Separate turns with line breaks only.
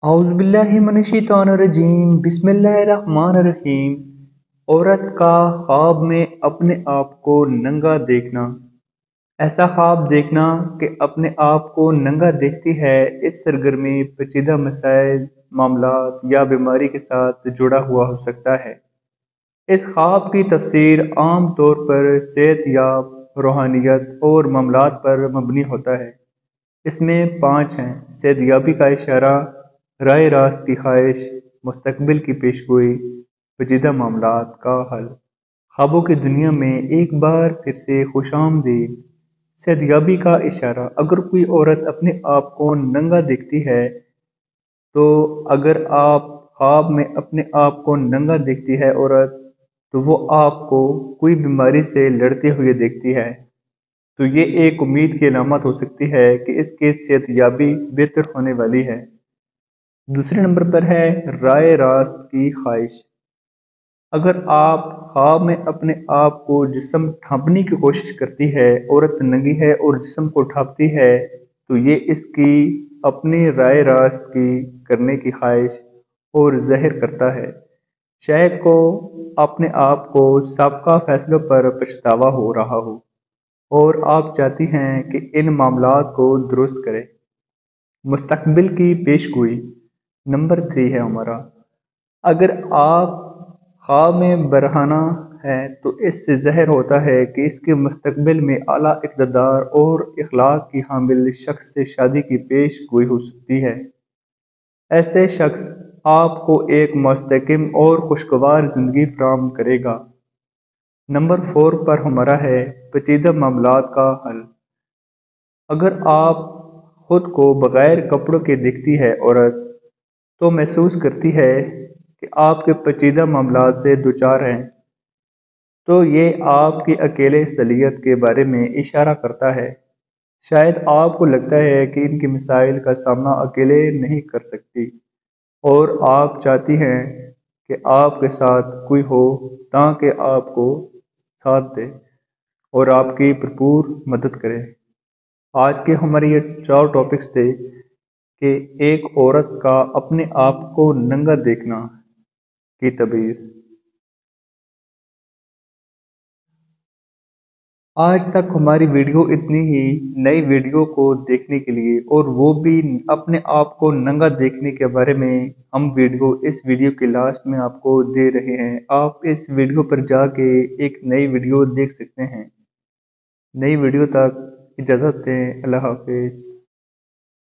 औज़ुबिल्लाहिमिनश्शैतानिर्रजीम बिस्मिल्लाहिर्रहमानिर्रहीम। औरत का ख्वाब में अपने आप को नंगा देखना। ऐसा ख्वाब देखना कि अपने आप को नंगा देखती है, इस सरगर्मी पेचीदा मसाइल, मामलात या बीमारी के साथ जुड़ा हुआ हो सकता है। इस ख्वाब की तफसीर आम तौर पर सेहत या रूहानियत और मामलात पर मबनी होता है। इसमें 5 हैं: सेहतयाबी का इशारा, राय रास्त की ख्वाहिश, मुस्तकबिल की पेशगोई, पेचीदा मामलात का हल। ख्वाबों की दुनिया में एक बार फिर से खुशामदीद। सेहतयाबी का इशारा: अगर कोई औरत अपने आप को नंगा देखती है, तो अगर आप ख्वाब में अपने आप को नंगा देखती है औरत, तो वो आपको कोई बीमारी से लड़ते हुए देखती है, तो ये एक उम्मीद की अलामत हो सकती है कि इसकी सेहतयाबी बेहतर होने वाली है। दूसरे नंबर पर है राय रास्त की ख्वाहिश। अगर आप ख्वाब में अपने आप को जिस्म ढांपने की कोशिश करती है, औरत नंगी है और जिस्म को ढांपती है, तो ये इसकी अपनी राय रास्त की करने की ख्वाहिश और ज़ाहिर करता है। शायद को अपने आप को साबका फैसलों पर पछतावा हो रहा हो और आप चाहती हैं कि इन मामलात को दुरुस्त करें। मुस्तकबिल की पेशगोई नंबर 3 है हमारा। अगर आप ख्वाब में बरहाना है, तो इससे ज़ाहिर होता है कि इसके मुस्तकबिल में आला इक़्तिदार और इखलाक की हामिल शख्स से शादी की पेश गोई हो सकती है। ऐसे शख्स आपको एक मुस्तकिम और खुशगवार ज़िंदगी फराहम करेगा। नंबर 4 पर हमारा है पेचीदा मामलात का हल। अगर आप खुद को बगैर कपड़ों के देखती है औरत, तो महसूस करती है कि आपके पेचीदा मामलात से दुचार हैं, तो ये आपकी अकेले सलीयत के बारे में इशारा करता है। शायद आपको लगता है कि इनके मसाइल का सामना अकेले नहीं कर सकती और आप चाहती हैं कि आपके साथ कोई हो ताकि आपको साथ दे और आपकी भरपूर मदद करे। आज के हमारे ये 4 टॉपिक्स थे कि एक औरत का अपने आप को नंगा देखना की तबीर। आज तक हमारी वीडियो इतनी ही। नई वीडियो को देखने के लिए, और वो भी अपने आप को नंगा देखने के बारे में, हम वीडियो इस वीडियो के लास्ट में आपको दे रहे हैं। आप इस वीडियो पर जाके एक नई वीडियो देख सकते हैं। नई वीडियो तक इजाज़त दें। अल्लाह हाफिज़।